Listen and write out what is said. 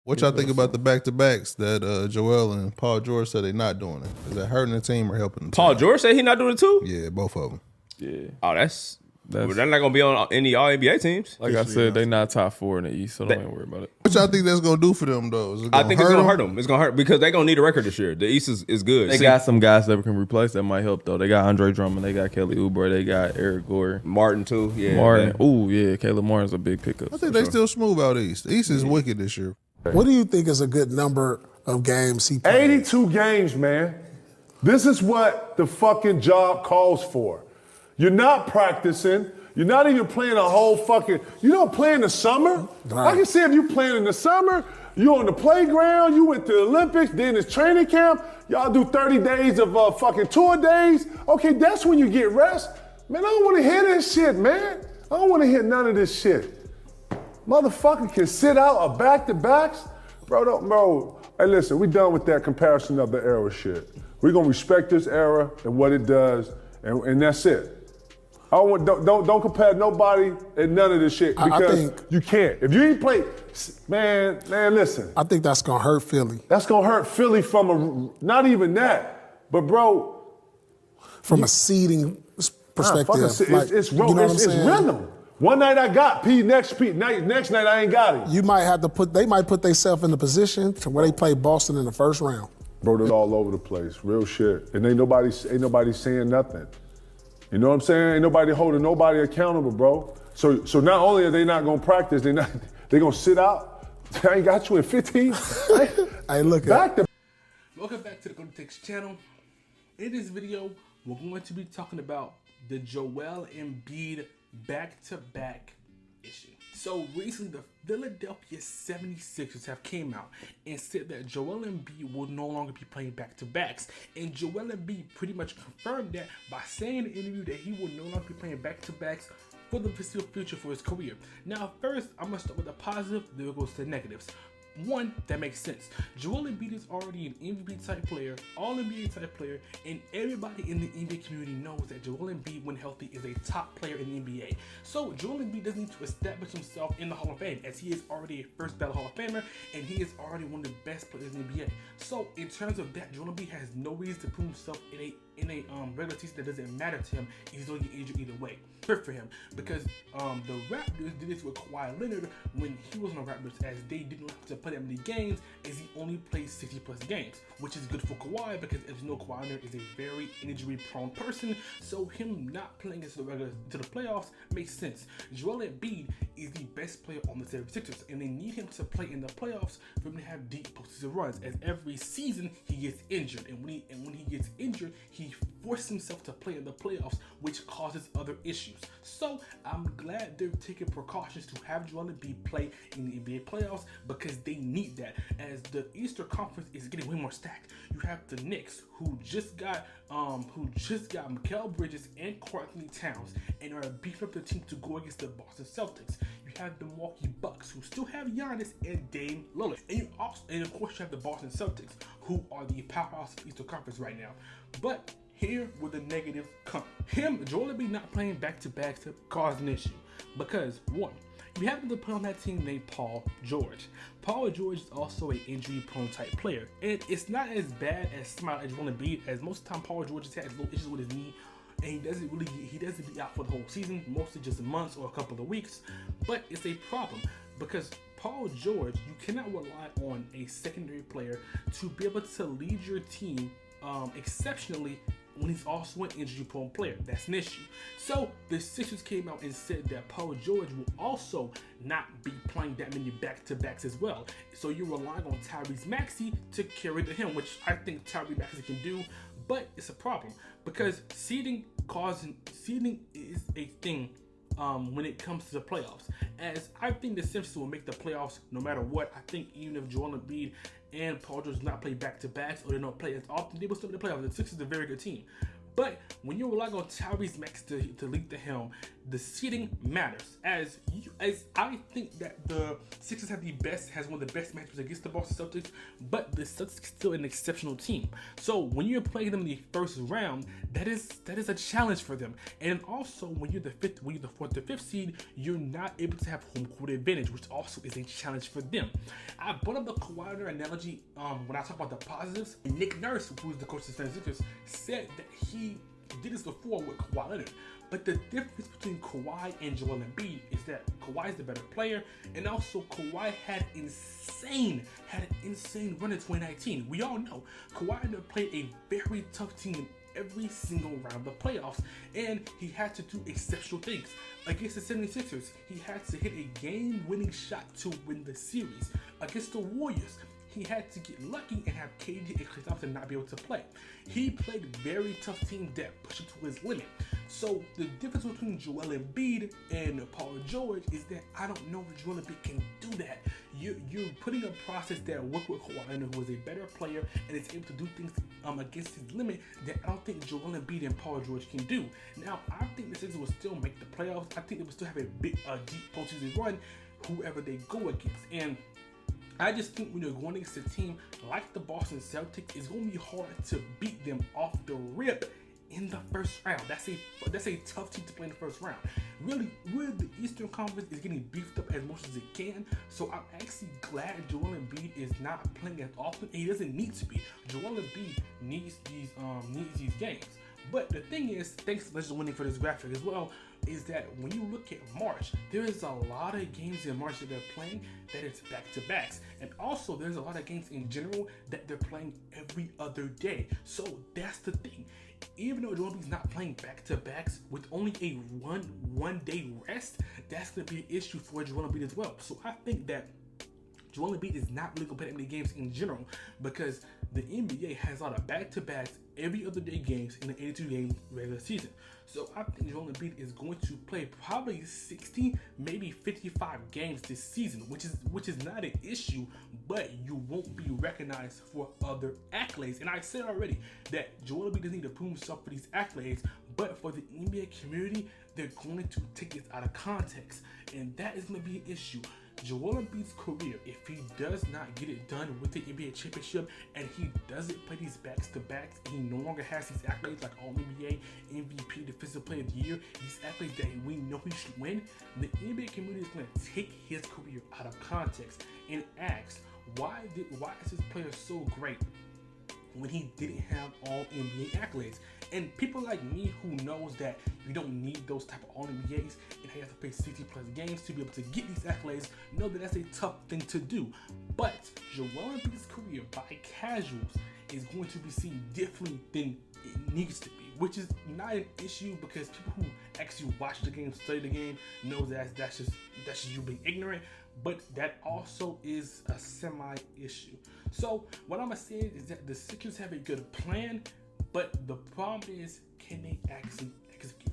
What y'all think about the back-to-backs that Joel and Paul George said they're not doing it? Is that hurting the team or helping the team? Paul George said he not doing it too? Yeah, both of them. Yeah. Oh, that's well, they're not going to be on any All-NBA teams. Like I said, they not top 4 in the East, so don't even worry about it. What y'all think that's going to do for them, though? I think it's going to hurt them. It's going to hurt because they're going to need a record this year. The East is good. They got some guys that can replace that might help, though. They got Andre Drummond. They got Kelly Oubre. They got Eric Gore. Martin, too. Yeah. Martin. Ooh, yeah. Caleb Martin's a big pickup. I think they still smooth out East. The East is wicked this year. What do you think is a good number of games he played? 82 games, man. This is what the fucking job calls for. You're not practicing. You're not even playing a whole fucking. You don't play in the summer. Right. I can see if you playing in the summer. You on the playground. You went to the Olympics. Then it's training camp. Y'all do 30 days of fucking tour days. Okay, that's when you get rest. Man, I don't want to hear this shit, man. I don't want to hear none of this shit. Motherfucker can sit out a back-to-backs. Bro. Hey, listen, we done with that comparison of the era shit. We're going to respect this era and what it does, and that's it. Don't compare nobody and none of this shit because I think you can't. If you ain't play, man, listen. I think that's going to hurt Philly. That's going to hurt Philly from not even that, but bro. From a seeding perspective. It's rhythm. One night I got P, next night I ain't got it. You might have to they might put themselves in a position to where they play Boston in the first round. Bro, they're all over the place, real shit. And ain't nobody saying nothing. You know what I'm saying? Ain't nobody holding nobody accountable, bro. So not only are they not gonna practice, they gonna sit out. I ain't got you in 15. Hey, look back to. Welcome back to the Go to Takes channel. In this video, we're going to be talking about the Joel Embiid back-to-back issue. So recently, the Philadelphia 76ers have came out and said that Joel Embiid will no longer be playing back-to-backs. And Joel Embiid pretty much confirmed that by saying in the interview that he will no longer be playing back-to-backs for the foreseeable future for his career. Now, first, I'm going to start with the positive, then we'll go to the negatives. One, that makes sense. Joel Embiid is already an MVP type player, all NBA type player, and everybody in the NBA community knows that Joel Embiid, when healthy, is a top player in the NBA. So Joel Embiid doesn't need to establish himself in the Hall of Fame, as he is already a first ballot Hall of Famer, and he is already one of the best players in the NBA. So in terms of that, Joel Embiid has no reason to prove himself in a regular season that doesn't matter to him. He's going to get injured either way. Good for him, because the Raptors did this with Kawhi Leonard when he was on the Raptors, as they didn't have to play that many games, as he only played 60 plus games, which is good for Kawhi because, as you know, Kawhi Leonard is a very injury prone person, so him not playing into the playoffs makes sense. Joel Embiid is the best player on the 76ers, and they need him to play in the playoffs for him to have deep postseason runs, as every season he gets injured, and when he gets injured, he forces himself to play in the playoffs, which causes other issues. So I'm glad they're taking precautions to have Joel Embiid play in the NBA playoffs, because they need that, as the Eastern Conference is getting way more stacked. You have the Knicks, who just got Mikal Bridges and Karl-Anthony Towns, and are beefing up the team to go against the Boston Celtics. You have the Milwaukee Bucks, who still have Giannis and Dame Lillard, and of course you have the Boston Celtics, who are the powerhouse of the Eastern Conference right now. But here where the negatives come. Joel Embiid not playing back-to-backs to cause an issue, because one, you happen to play on that team named Paul George. Paul George is also an injury-prone type player, and it's not as bad as somebody like Joel Embiid, as most of the time Paul George has had little issues with his knee, and he doesn't be out for the whole season, mostly just months or a couple of weeks. But it's a problem, because Paul George, you cannot rely on a secondary player to be able to lead your team exceptionally when he's also an injury-prone player. That's an issue. So the Sixers came out and said that Paul George will also not be playing that many back-to-backs as well. So you're relying on Tyrese Maxey to carry to him, which I think Tyrese Maxey can do, but it's a problem, because seeding is a thing when it comes to the playoffs, as I think the Sixers will make the playoffs no matter what. I think even if Joel Embiid and Paul George do not play back-to-backs, or they don't play as often, they will still make the playoffs. The Sixers is a very good team. But when you rely on Tyrese Max to lead the helm, the seeding matters. As I think that the Sixers has one of the best matchups against the Boston Celtics, but the Celtics still an exceptional team. So when you're playing them in the first round, that is a challenge for them. And also when you're the fourth or fifth seed, you're not able to have home court advantage, which also is a challenge for them. I brought up the Kawhi analogy when I talk about the positives. Nick Nurse, who is the coach of the Sixers, said that he did this before with Kawhi Leonard. But the difference between Kawhi and Joel Embiid is that Kawhi is the better player, and also Kawhi had an insane run in 2019. We all know Kawhi had to play a very tough team in every single round of the playoffs, and he had to do exceptional things. Against the 76ers, he had to hit a game-winning shot to win the series. Against the Warriors, he had to get lucky and have KD and Klay Thompson not be able to play. He played very tough teams that pushed him to his limit. So the difference between Joel Embiid and Paul George is that I don't know if Joel Embiid can do that. You're putting a process that worked with Kawhi Leonard, who is a better player and is able to do things against his limit that I don't think Joel Embiid and Paul George can do. Now, I think the Sixers will still make the playoffs. I think they will still have a deep postseason run, whoever they go against. And I just think when you're going against a team like the Boston Celtics, it's going to be hard to beat them off the rip in the first round. That's a tough team to play in the first round. Really, the Eastern Conference is getting beefed up as much as it can. So I'm actually glad Joel Embiid is not playing as often. He doesn't need to be. Joel Embiid needs these games. But the thing is, thanks to Legends Winning for this graphic as well, is that when you look at March, there is a lot of games in March that they're playing that it's back-to-backs. And also, there's a lot of games in general that they're playing every other day. So that's the thing. Even though Joel Embiid's not playing back-to-backs with only a one-day rest, that's going to be an issue for Joel Embiid as well. So I think that Joel Embiid is not really competitive in the games in general because the NBA has a lot of back-to-backs every other day games in the 82-game regular season. So I think Joel Embiid is going to play probably 60, maybe 55 games this season, which is not an issue, but you won't be recognized for other accolades. And I said already that Joel Embiid doesn't need to prove himself for these accolades, but for the NBA community, they're going to take this out of context, and that is going to be an issue. Joel Embiid's career, if he does not get it done with the NBA championship and he doesn't play these backs-to-backs, he no longer has these accolades like All-NBA, MVP, Defensive Player of the Year, these accolades that we know he should win, the NBA community is going to take his career out of context and ask, why is this player so great when he didn't have all NBA accolades? And people like me who knows that you don't need those type of all NBAs and you have to play 60 plus games to be able to get these accolades, know that that's a tough thing to do. But Joel Embiid's career by casuals is going to be seen differently than it needs to be, which is not an issue because people who actually watch the game, study the game, know that that's just you being ignorant. But that also is a semi-issue. So what I'm gonna say is that the Sixers have a good plan, but the problem is, can they actually execute?